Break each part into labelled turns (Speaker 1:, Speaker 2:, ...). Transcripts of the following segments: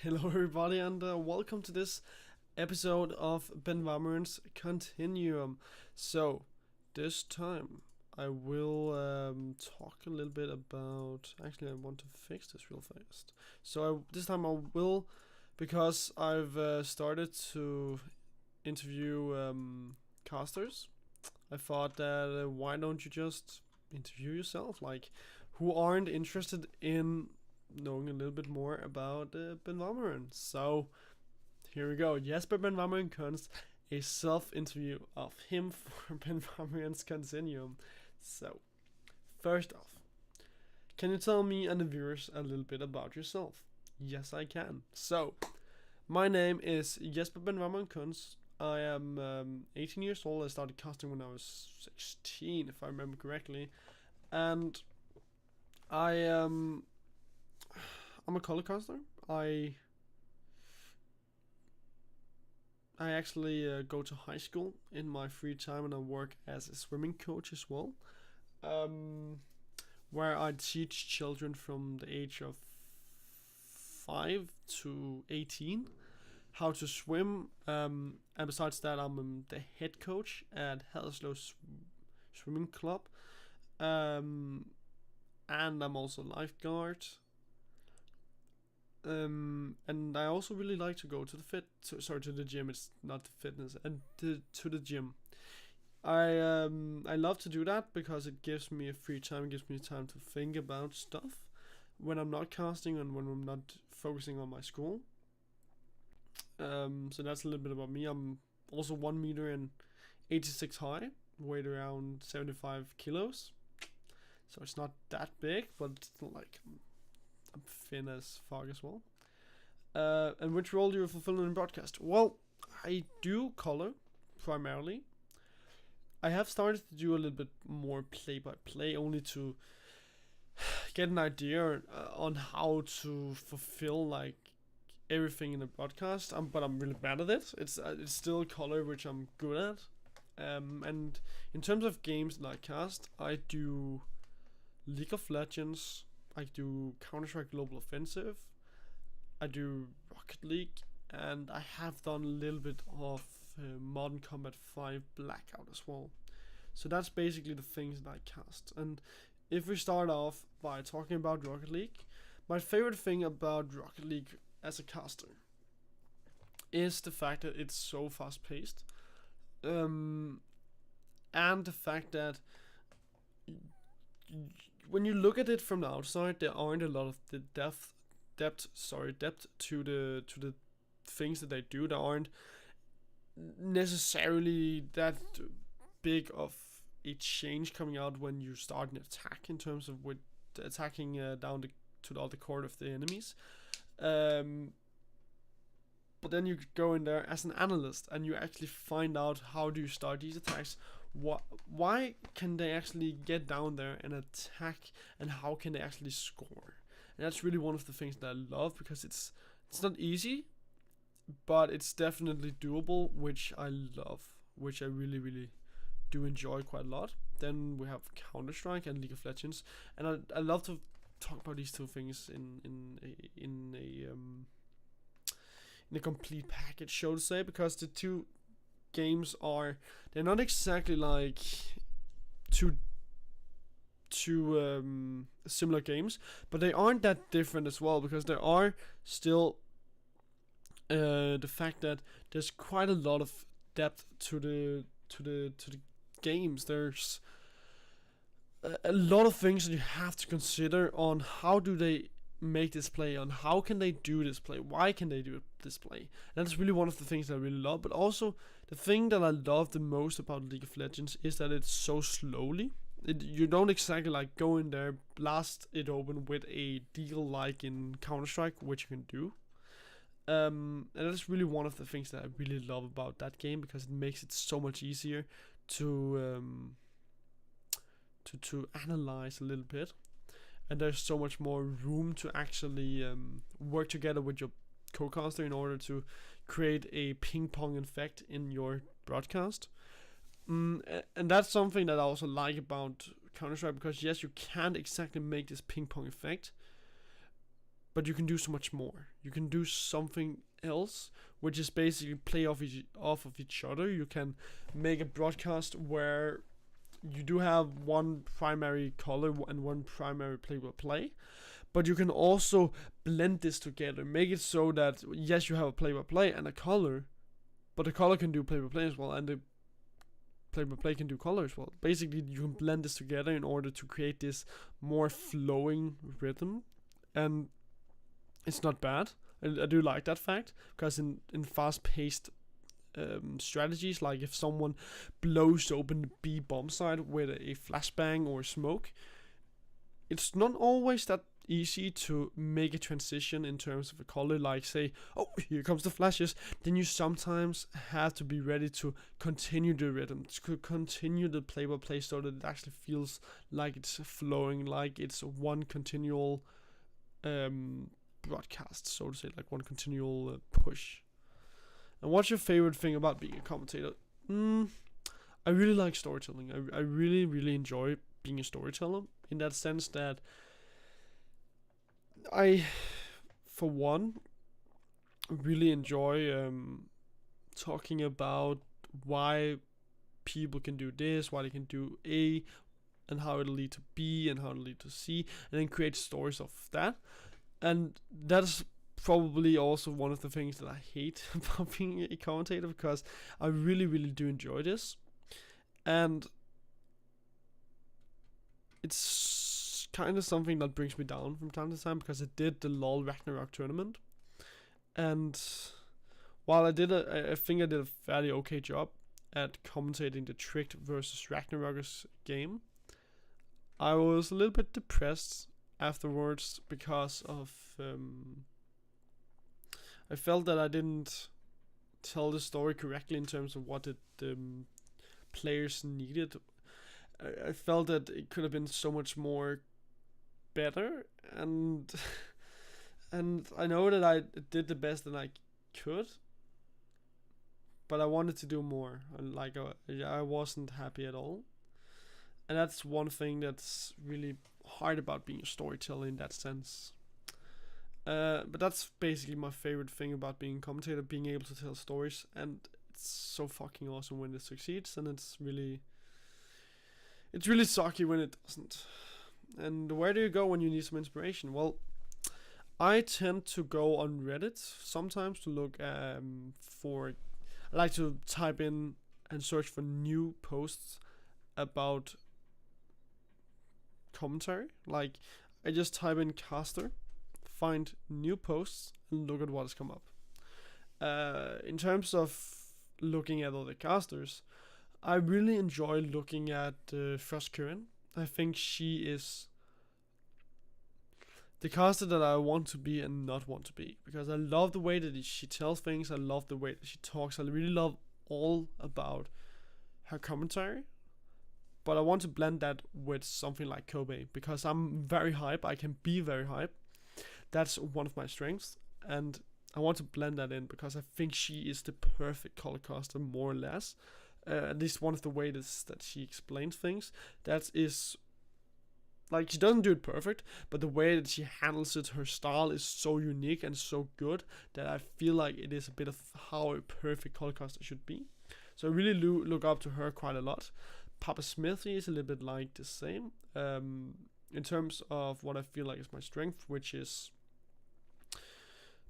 Speaker 1: Hello, everybody, and welcome to this episode of Benvarmeren's Continuum. So, this time I will talk a little bit about. Actually, I want to fix this real fast. So, this time I will, because I've started to interview casters. I thought that why don't you just interview yourself? Like, who aren't interested in knowing a little bit more about Benvarmeren. So here we go. Jesper Benvarmeren Kunst, a self-interview of him for Benvarmeren's Continuum. So first off, can you tell me and the viewers a little bit about yourself? Yes, I can. So my name is Jesper Benvarmeren Kunst. I am 18 years old. I started casting when I was 16, if I remember correctly, and I'm a color caster. I actually go to high school in my free time, and I work as a swimming coach as well, where I teach children from the age of 5 to 18 how to swim. And besides that, I'm the head coach at Haderslev Swimming Club, and I'm also lifeguard. And I also really like to go to the gym. It's not the fitness, and to the gym. I love to do that because it gives me a free time. It gives me time to think about stuff when I'm not casting and when I'm not focusing on my school. So that's a little bit about me. I'm also 1 meter and 86 high, weighed around 75 kilos. So it's not that big, but it's not like I'm thin as fuck as well. And which role do you fulfill in broadcast? Well, I do color primarily. I have started to do a little bit more play-by-play, only to get an idea on how to fulfill like everything in the broadcast. But I'm really bad at it. It's still color, which I'm good at. And in terms of games that I cast, I do League of Legends. I do Counter-Strike Global Offensive, I do Rocket League, and I have done a little bit of Modern Combat 5 Blackout as well. So that's basically the things that I cast. And if we start off by talking about Rocket League, my favorite thing about Rocket League as a caster is the fact that it's so fast-paced, and the fact that when you look at it from the outside, there aren't a lot of the depth to the things that they do. There aren't necessarily that big of a change coming out when you start an attack in terms of with attacking down to all the court of the enemies. But then you go in there as an analyst and you actually find out how do you start these attacks. Why can they actually get down there and attack, and how can they actually score? And that's really one of the things that I love, because it's not easy, but it's definitely doable, which I love, which I really do enjoy quite a lot. Then we have Counter-Strike and League of Legends, and I love to talk about these two things in a complete package, so to say, because the two games they're not exactly like two similar games, but they aren't that different as well, because there are still the fact that there's quite a lot of depth to the games. There's a lot of things that you have to consider on how do they make this play, on how can they do this play, why can they do this play. And that's really one of the things that I really love. But also the thing that I love the most about League of Legends is that it's so slowly. You don't exactly like go in there, blast it open with a deal like in Counter-Strike, which you can do. And that's really one of the things that I really love about that game, because it makes it so much easier to analyze a little bit. And there's so much more room to actually work together with your co-caster in order to create a ping-pong effect in your broadcast. And that's something that I also like about Counter-Strike, because yes, you can't exactly make this ping-pong effect, but you can do so much more. You can do something else, which is basically play off of each other. You can make a broadcast where you do have one primary color and one primary play-by-play, but you can also blend this together, make it so that yes, you have a play-by-play and a color, but the color can do play-by-play as well, and the play-by-play can do color as well. Basically, you can blend this together in order to create this more flowing rhythm, and it's not bad. I do like that fact, because in fast-paced strategies, like if someone blows open the B bomb site with a flashbang or smoke, it's not always that easy to make a transition in terms of a color, like say, oh, here comes the flashes. Then you sometimes have to be ready to continue the rhythm, to continue the play-by-play, so that it actually feels like it's flowing, like it's one continual broadcast, so to say, like one continual push. And what's your favorite thing about being a commentator? I really like storytelling. I really, really enjoy being a storyteller, in that sense that I, for one, really enjoy talking about why people can do this, why they can do A, and how it'll lead to B, and how it'll lead to C, and then create stories of that. And that's probably also one of the things that I hate about being a commentator, because I really, really do enjoy this. And it's kind of something that brings me down from time to time, because I did the LoL Ragnarok tournament, and while I think I did a fairly okay job at commentating the Tricked versus Ragnarok's game, I was a little bit depressed afterwards, because of I felt that I didn't tell the story correctly in terms of what the players needed. I felt that it could have been so much more better, and I know that I did the best that I could, but I wanted to do more. Like I wasn't happy at all, and that's one thing that's really hard about being a storyteller in that sense. But that's basically my favorite thing about being a commentator, being able to tell stories, and it's so fucking awesome when it succeeds, and it's really sucky when it doesn't. And where do you go when you need some inspiration? Well, I tend to go on Reddit sometimes to look for. I like to type in and search for new posts about commentary. Like, I just type in caster, find new posts, and look at what has come up. In terms of looking at other casters, I really enjoy looking at Frost Curran. I think she is the caster that I want to be and not want to be, because I love the way that she tells things. I love the way that she talks. I really love all about her commentary, but I want to blend that with something like Kobe, because I'm very hype. I can be very hype. That's one of my strengths, and I want to blend that in, because I think she is the perfect color caster, more or less. At least one of the ways that she explains things, that is, like, she doesn't do it perfect, but the way that she handles it, her style is so unique and so good that I feel like it is a bit of how a perfect color caster should be. So I really look up to her quite a lot. Papa Smithy is a little bit like the same, in terms of what I feel like is my strength, which is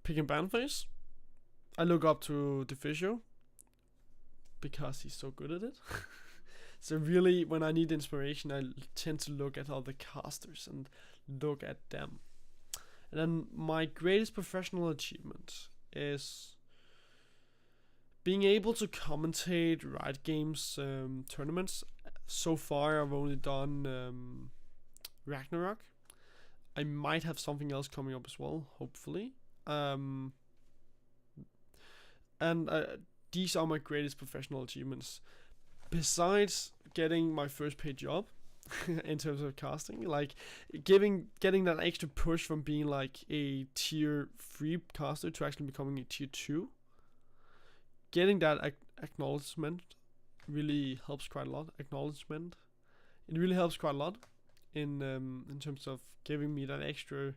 Speaker 1: pick and ban phase. I look up to DeFisio, because he's so good at it. So really, when I need inspiration, I tend to look at other casters and look at them. And then my greatest professional achievement is being able to commentate Riot Games tournaments. So far, I've only done Ragnarok. I might have something else coming up as well, hopefully. And these are my greatest professional achievements. Besides getting my first paid job in terms of casting, like getting that extra push from being like a tier 3 caster to actually becoming a tier 2, getting that acknowledgement really helps quite a lot. It really helps quite a lot in terms of giving me that extra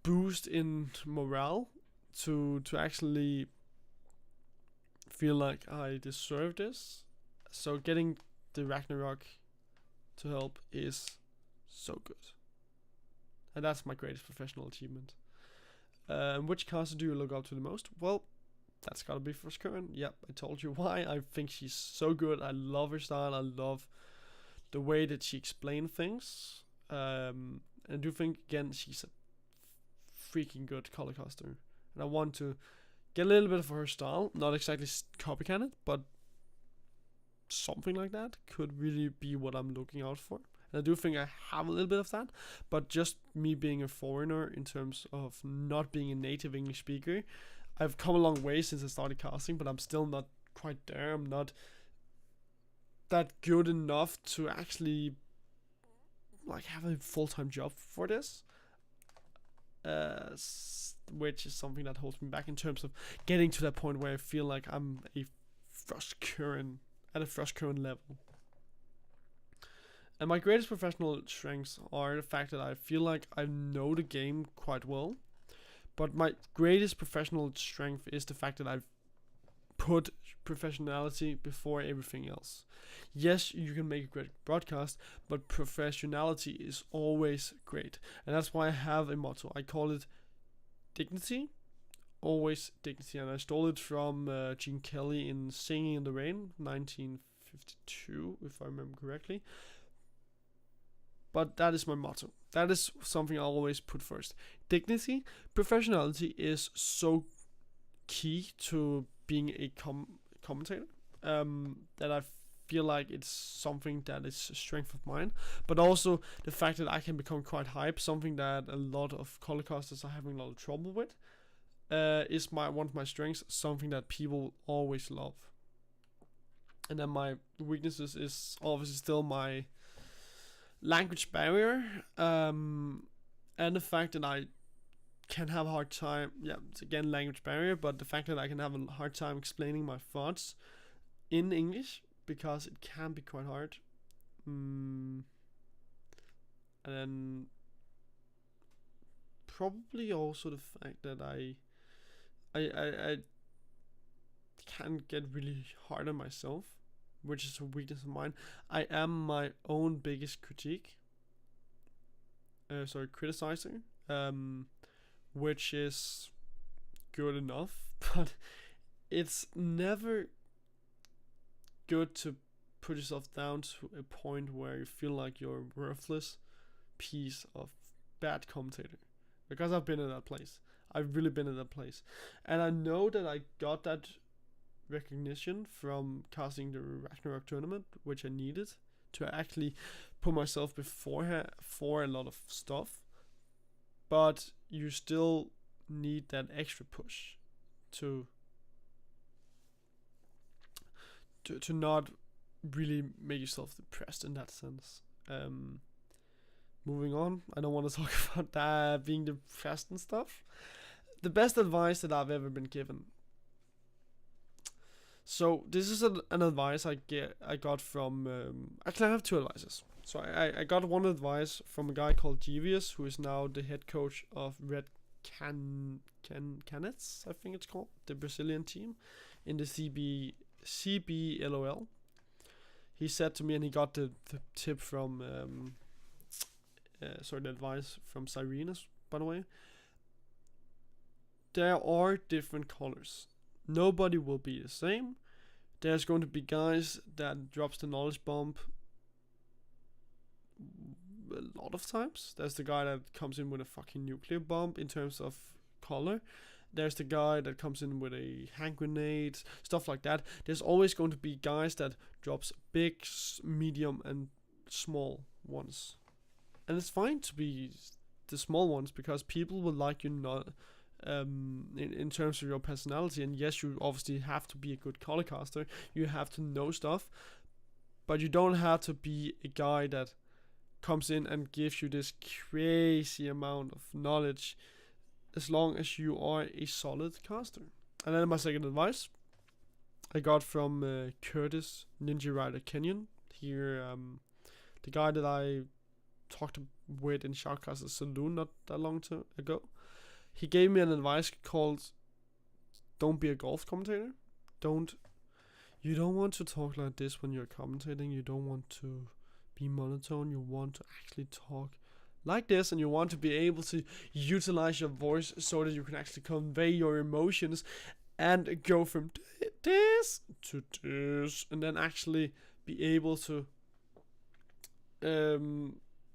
Speaker 1: boost in morale to actually feel like I deserve this. So getting the Ragnarok to help is so good, and that's my greatest professional achievement. Which caster do you look up to the most? Well, that's gotta be First Current. Yep, I told you why. I think she's so good. I love her style. I love the way that she explains things. And I do think, again, she's a freaking good color caster. And I want to get a little bit of her style. Not exactly copycat it, but something like that could really be what I'm looking out for. And I do think I have a little bit of that, but just me being a foreigner in terms of not being a native English speaker, I've come a long way since I started casting, but I'm still not quite there. I'm not that good enough to actually like have a full-time job for this, which is something that holds me back in terms of getting to that point where I feel like I'm at a first current level. And my greatest professional strengths are the fact that I feel like I know the game quite well, but my greatest professional strength is the fact that I've put professionality before everything else. Yes, you can make a great broadcast, but professionality is always great. And that's why I have a motto. I call it dignity, always dignity. And I stole it from Gene Kelly in Singing in the Rain, 1952, if I remember correctly. But that is my motto. That is something I always put first. Dignity, professionality is so key to being a commentator, that I feel like it's something that is a strength of mine. But also the fact that I can become quite hype, something that a lot of colorcasters are having a lot of trouble with, is one of my strengths, something that people always love. And then my weaknesses is obviously still my language barrier, and the fact that I can have a hard time, it's again language barrier, but the fact that I can have a hard time explaining my thoughts in English, because it can be quite hard. And then probably also the fact that I can get really hard on myself, which is a weakness of mine. I am my own biggest criticizer, which is good enough, but it's never good to put yourself down to a point where you feel like you're a worthless piece of bad commentator, because I've been in that place. I've really been in that place, and I know that I got that recognition from casting the Ragnarok tournament, which I needed to actually put myself before her for a lot of stuff. But you still need that extra push to not really make yourself depressed in that sense. Moving on, I don't want to talk about that being depressed and stuff. The best advice that I've ever been given. So this is an advice I got from actually I have two advices. So I got one advice from a guy called Givius, who is now the head coach of Red Canets, I think it's called, the Brazilian team in the CBLOL. He said to me, and he got the tip from the advice from Cyrenas, by the way. There are different colors. Nobody will be the same. There's going to be guys that drops the knowledge bomb a lot of times. There's the guy that comes in with a fucking nuclear bomb in terms of color. There's the guy that comes in with a hand grenade, stuff like that. There's always going to be guys that drops big, medium, and small ones. And it's fine to be the small ones, because people will like you not in terms of your personality. And yes, you obviously have to be a good colorcaster. You have to know stuff, but you don't have to be a guy that comes in and gives you this crazy amount of knowledge, as long as you are a solid caster. And then my second advice I got from Curtis Ninja Rider Kenyon here, the guy that I talked with in Shoutcaster Saloon not that long ago. He gave me an advice called "Don't be a golf commentator. You don't want to talk like this when you're commentating. You don't want to be monotone. You want to actually talk like this, and you want to be able to utilize your voice so that you can actually convey your emotions and go from this to this, and then actually be able to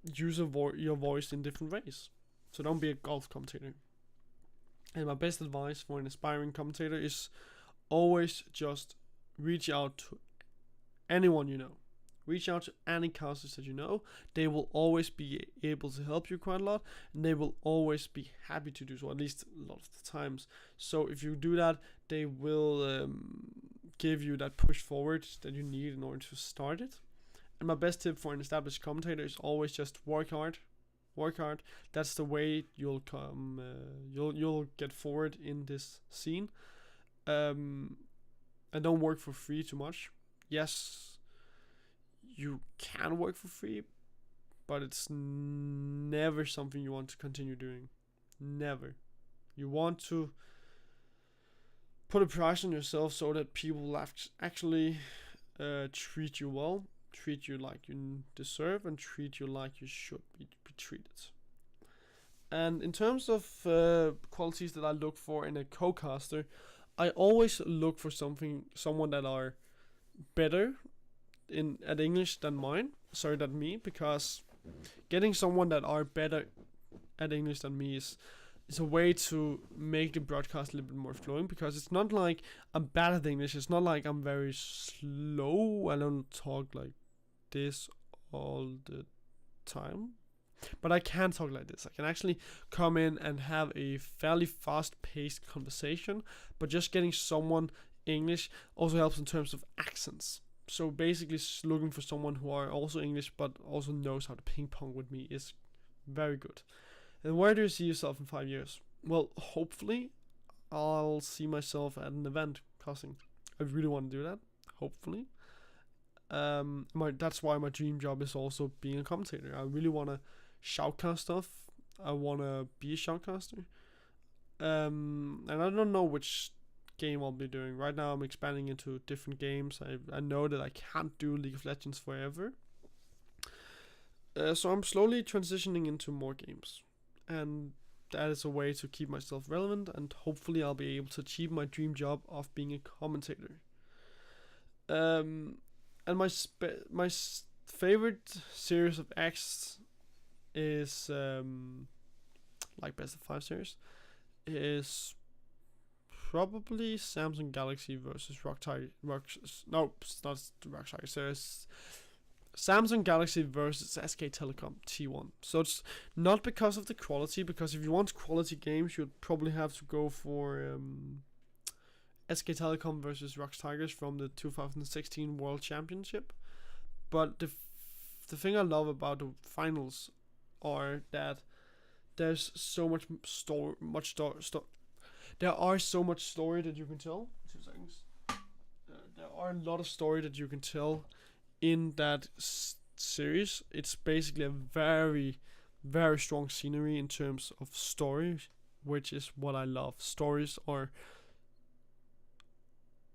Speaker 1: use your voice in different ways. So don't be a golf commentator. And my best advice for an aspiring commentator is always just reach out to anyone you know. Reach out to any casters that you know. They will always be able to help you quite a lot, and they will always be happy to do so, at least a lot of the times. So if you do that, they will give you that push forward that you need in order to start it. And my best tip for an established commentator is always just work hard. Work hard. That's the way you'll come. You'll get forward in this scene. And don't work for free too much. Yes, you can work for free, but it's never something you want to continue doing. Never. You want to put a price on yourself so that people will actually treat you well, treat you like you deserve, and treat you like you should be treated. And in terms of qualities that I look for in a co-caster, I always look for someone that are better at English than me, because getting someone that are better at English than me is a way to make the broadcast a little bit more flowing, because it's not like I'm bad at English. It's not like I'm very slow. I don't talk like this all the time, but I can talk like this. I can actually come in and have a fairly fast-paced conversation, but just getting someone English also helps in terms of accents. So basically looking for someone who are also English but also knows how to ping pong with me is very good. And where do you see yourself in 5 years? Well, hopefully I'll see myself at an event casting. I really want to do that, hopefully. That's why my dream job is also being a commentator. I really want to shoutcast stuff. I want to be a shoutcaster. And I don't know which game I'll be doing. Right now I'm expanding into different games. I know that I can't do League of Legends forever. So I'm slowly transitioning into more games. And that is a way to keep myself relevant, and hopefully I'll be able to achieve my dream job of being a commentator. And my favorite series of X is like best of 5 series is probably Samsung Galaxy versus Rock Tiger. No, it's not the Rock Tiger series. Samsung Galaxy versus SK Telecom T1. So it's not because of the quality, because if you want quality games, you'd probably have to go for SK Telecom versus Rock Tigers from the 2016 World Championship. But the thing I love about the finals are that there's so much story. There are so much story that you can tell. 2 seconds. There are a lot of story that you can tell in that series. It's basically a very, very strong scenery in terms of story, which is what I love. Stories are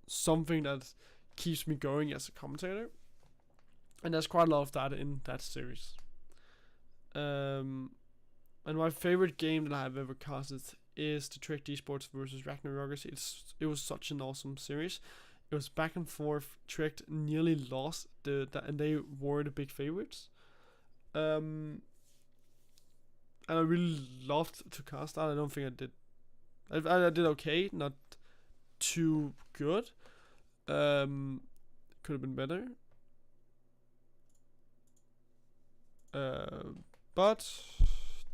Speaker 1: something that keeps me going as a commentator, and there's quite a lot of that in that series. And my favorite game that I have ever casted is the Tricked Esports versus Ragnarok. It was such an awesome series. It was back and forth. Tricked nearly lost and they were the big favorites. And I really loved to cast that. I don't think I did. I did okay, not too good. Could have been better. But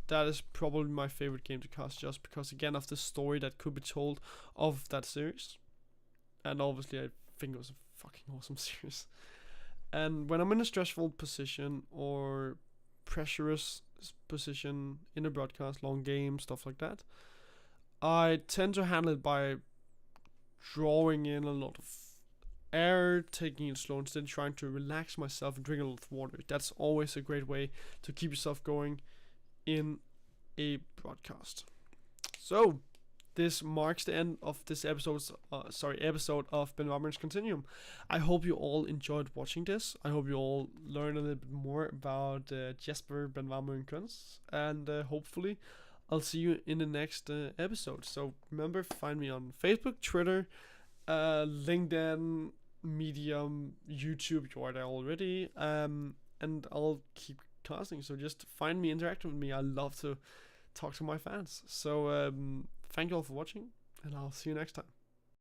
Speaker 1: that is probably my favorite game to cast, just because, again, of the story that could be told of that series. And obviously I think it was a fucking awesome series. And when I'm in a stressful position or pressurous position in a broadcast, long game, stuff like that, I tend to handle it by drawing in a lot of air, taking it slow, instead trying to relax myself and drink a lot of water. That's always a great way to keep yourself going. in a broadcast. So this marks the end of this episode of Benvarmeren's Continuum. I hope you all enjoyed watching this. I hope you all learned a little bit more about Jesper Benvarmeren Kunst, and hopefully I'll see you in the next episode. So remember, find me on Facebook, Twitter, LinkedIn, Medium, YouTube. You are there already, and I'll keep casting. So just find me, interact with me. I love to talk to my fans. So thank you all for watching, and I'll see you next time.